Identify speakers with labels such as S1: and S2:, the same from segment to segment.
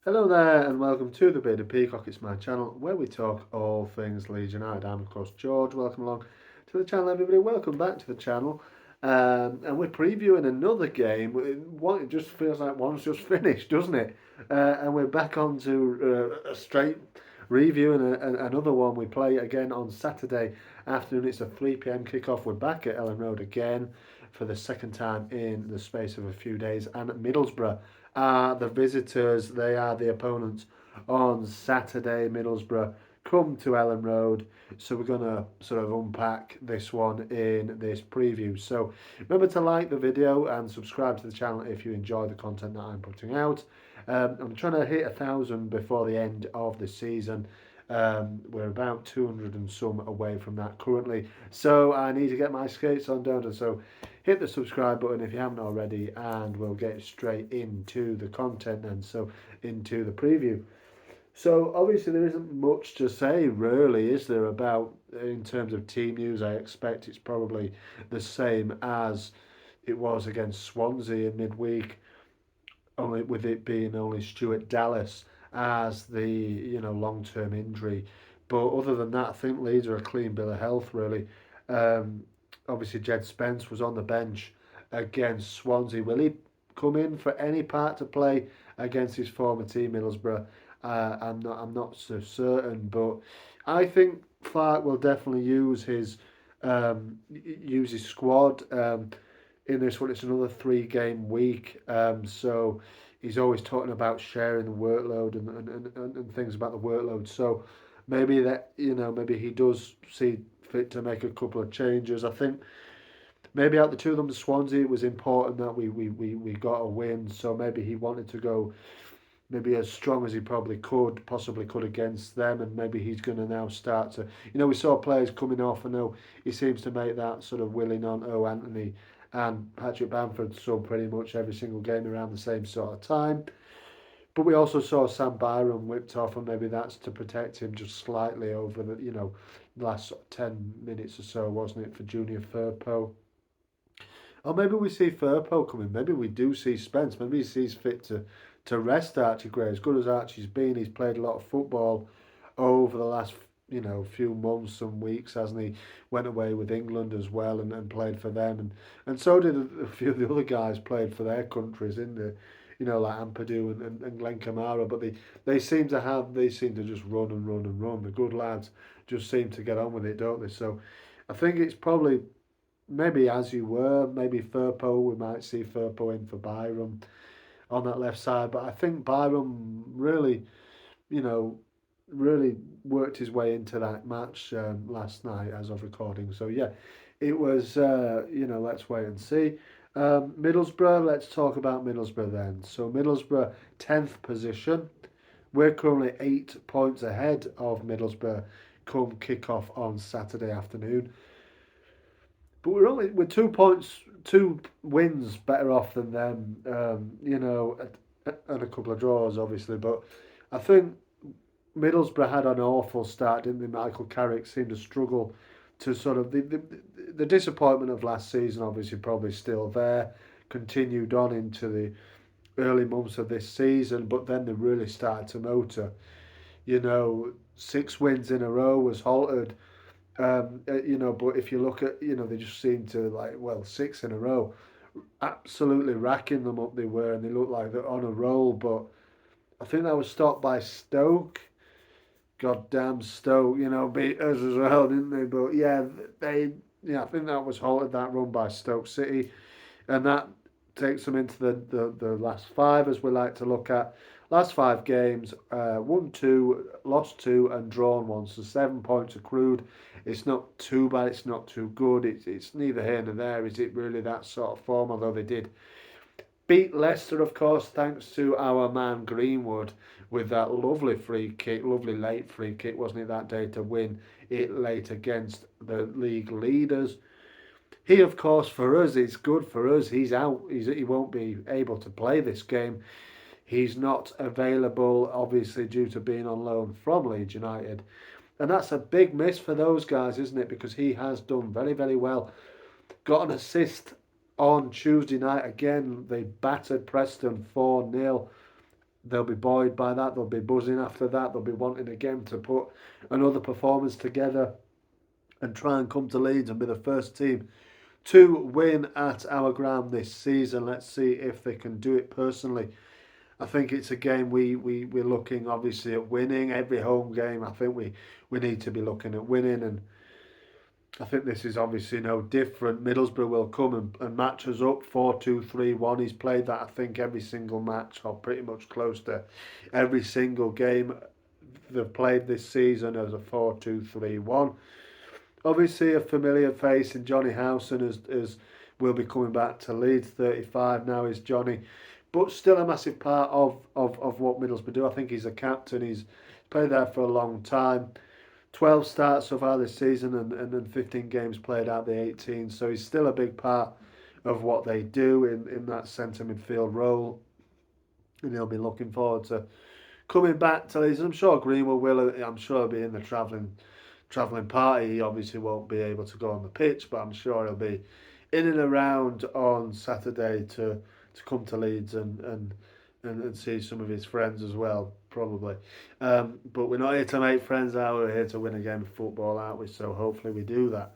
S1: Hello there and welcome to the Bearded Peacock. It's my channel where we talk all things Leeds United. I'm of course George. Welcome along to the channel, everybody. Welcome back to the channel. And we're previewing another game. It just feels like one's just finished, doesn't it? And we're back on to a straight review and another one we play again on Saturday afternoon. It's a 3 p.m. kickoff. We're back at Elland Road again for the second time in the space of a few days, and Middlesbrough are the visitors. They are the opponents on Saturday. Middlesbrough come to Elland Road. So we're going to sort of unpack this one in this preview. So remember to like the video and subscribe to the channel if you enjoy the content that I'm putting out. I'm trying to hit 1,000 before the end of the season. We're about 200 and some away from that currently. So I need to get my skates on, don't I? So hit the subscribe button if you haven't already, and we'll get straight into the content and so into the preview. So obviously there isn't much to say really, is there, about in terms of team news. I expect it's probably the same as it was against Swansea in midweek, only with it being only Stuart Dallas as the long-term injury. But other than that, I think Leeds are a clean bill of health really. Um, Obviously Jed Spence was on the bench against Swansea. Will he come in for any part to play against his former team Middlesbrough? I'm not so certain, but I think Clark will definitely use his squad. In this one, it's another 3 game week. So he's always talking about sharing the workload and things about the workload. So maybe maybe he does see fit to make a couple of changes. I think maybe out the two of them, the Swansea, it was important that we got a win. So maybe he wanted to go maybe as strong as he possibly could against them, and maybe he's going to now start to, we saw players coming off. I know he seems to make that sort of willing on Anthony and Patrick Bamford sub pretty much every single game around the same sort of time. But we also saw Sam Byram whipped off, and maybe that's to protect him just slightly over the last sort of 10 minutes or so, wasn't it, for Junior Firpo? Or maybe we see Firpo coming. Maybe we do see Spence. Maybe he sees fit to rest Archie Gray. As good as Archie's been, he's played a lot of football over the last few months and weeks, hasn't he? Went away with England as well and played for them, and so did a few of the other guys played for their countries in the like Ampadu and Glenn Kamara. But they seem to just run and run and run. The good lads just seem to get on with it, don't they? So I think it's probably maybe as you were, maybe Firpo. We might see Firpo in for Byram on that left side, but I think Byram really, you know, really worked his way into that match last night as of recording. So yeah, it was. Let's wait and see. Middlesbrough. Let's talk about Middlesbrough then. So Middlesbrough 10th position. We're currently 8 points ahead of Middlesbrough. Come kick off on Saturday afternoon. But we're 2 points, 2 wins better off than them. And a couple of draws, obviously. But I think Middlesbrough had an awful start, didn't they? Michael Carrick seemed to struggle to sort of the disappointment of last season. Obviously, probably still there. Continued on into the early months of this season, but then they really started to motor. 6 wins in a row was halted. But if you look at, they just seem to six in a row, absolutely racking them up they were, and they looked like they're on a roll. But I think that was stopped by Stoke. Goddamn Stoke, beat us as well, didn't they? But yeah, I think that was halted, that run by Stoke City, and that takes them into the last five, as we like to look at. Last 5 games, won two, lost two, and drawn one. So 7 points accrued. It's not too bad. It's not too good. It's neither here nor there. Is it really that sort of form? Although they did beat Leicester, of course, thanks to our man Greenwood with that lovely free kick, lovely late free kick, wasn't it, that day to win it late against the league leaders. He, of course, for us, it's good for us. He's out. He won't be able to play this game. He's not available, obviously, due to being on loan from Leeds United. And that's a big miss for those guys, isn't it? Because he has done very, very well. Got an assist on Tuesday night. Again, they battered Preston 4-0. they'll be buoyed by that. They'll be buzzing after that. They'll be wanting again to put another performance together and try and come to Leeds and be the first team to win at our ground this season. Let's see if they can do it personally. I think it's a game we're looking obviously at winning. Every home game, I think we need to be looking at winning, and I think this is obviously no different. Middlesbrough will come and match us up 4-2-3-1. He's played that, I think, every single match, or pretty much close to every single game they've played this season as a 4-2-3-1. Obviously, a familiar face in Johnny Howson as will be coming back to Leeds. 35 now is Johnny, but still a massive part of what Middlesbrough do. I think he's a captain. He's played there for a long time. 12 starts so far this season and then 15 games played out the 18. So he's still a big part of what they do in that centre midfield role. And he'll be looking forward to coming back to Leeds. I'm sure Greenwood will. I'm sure he'll be in the travelling party. He obviously won't be able to go on the pitch, but I'm sure he'll be in and around on Saturday to come to Leeds and see some of his friends as well, probably. But we're not here to make friends now, we're here to win a game of football, aren't we? So hopefully we do that.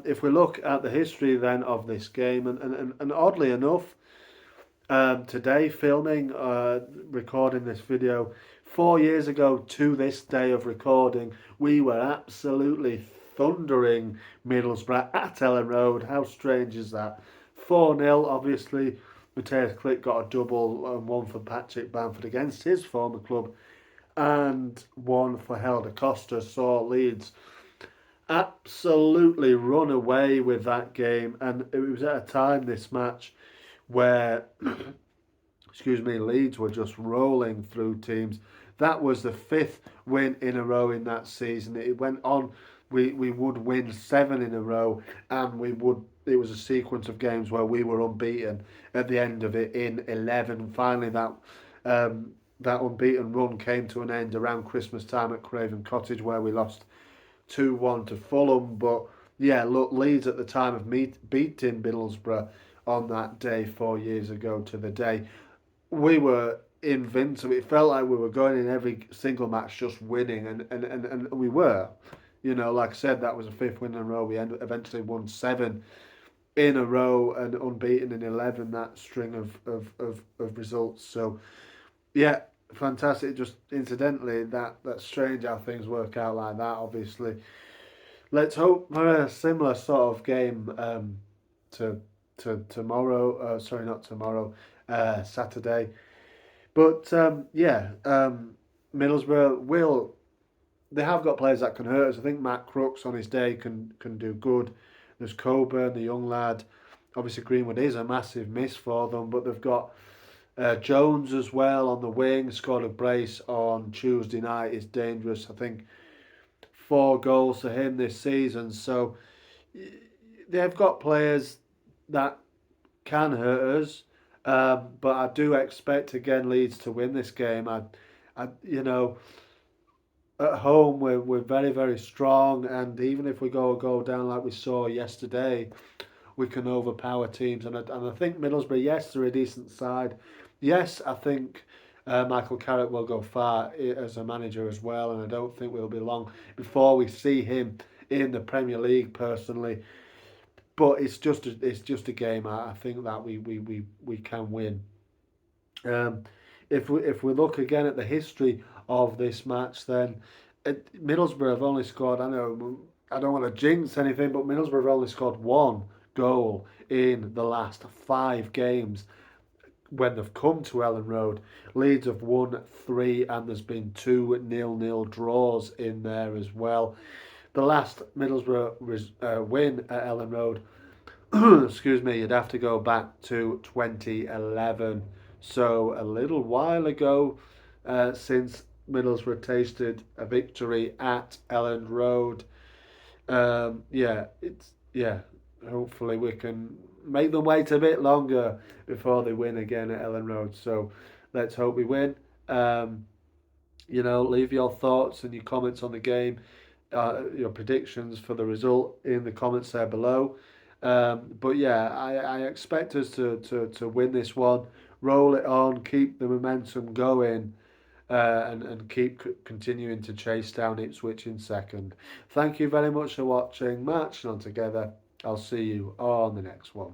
S1: If we look at the history then of this game, and oddly enough, today filming, recording this video, 4 years ago to this day of recording, we were absolutely thundering Middlesbrough at Elland Road. How strange is that? 4-0, obviously. Matthias Klick got a double and one for Patrick Bamford against his former club and one for Helder Costa. Saw Leeds absolutely run away with that game, and it was at a time, this match, where Leeds were just rolling through teams. That was the 5th win in a row in that season. It went on. We would win 7 in a row, and it was a sequence of games where we were unbeaten at the end of it in 11. Finally, that unbeaten run came to an end around Christmas time at Craven Cottage, where we lost 2-1 to Fulham. But yeah, look, Leeds at the time of beating Middlesbrough on that day 4 years ago to the day, we were invincible. It felt like we were going in every single match just winning, and we were. You know, like I said, that was a 5th win in a row. We eventually won 7 in a row and unbeaten in 11, that string of results. So, yeah, fantastic. Just incidentally, that's strange how things work out like that, obviously. Let's hope for a similar sort of game to tomorrow. Sorry, not tomorrow, Saturday. But, Middlesbrough will. They have got players that can hurt us. I think Matt Crooks on his day can do good. There's Coburn, the young lad. Obviously, Greenwood is a massive miss for them, but they've got Jones as well on the wing. Scored a brace on Tuesday night. Is dangerous. I think 4 goals for him this season. So they've got players that can hurt us. But I do expect again Leeds to win this game. At home we're very, very strong, and even if we go down like we saw yesterday, we can overpower teams. And I think Middlesbrough, yes, they're a decent side. Yes, I think Michael Carrick will go far as a manager as well, and I don't think we'll be long before we see him in the Premier League personally. But it's just a game I think that we can win. If we look again at the history of this match, then Middlesbrough have only scored. I know I don't want to jinx anything, but Middlesbrough have only scored 1 goal in the last 5 games when they've come to Elland Road. Leeds have won 3, and there's been 2 0-0 draws in there as well. The last Middlesbrough win at Elland Road, excuse me, you'd have to go back to 2011. So a little while ago, since Middlesbrough tasted a victory at Elland Road. Hopefully we can make them wait a bit longer before they win again at Elland Road. So let's hope we win. Leave your thoughts and your comments on the game, your predictions for the result in the comments there below. But yeah, I expect us to win this one. roll it on, keep the momentum going, and keep continuing to chase down Ipswich in second. Thank you very much for watching. Marching on together. I'll see you on the next one.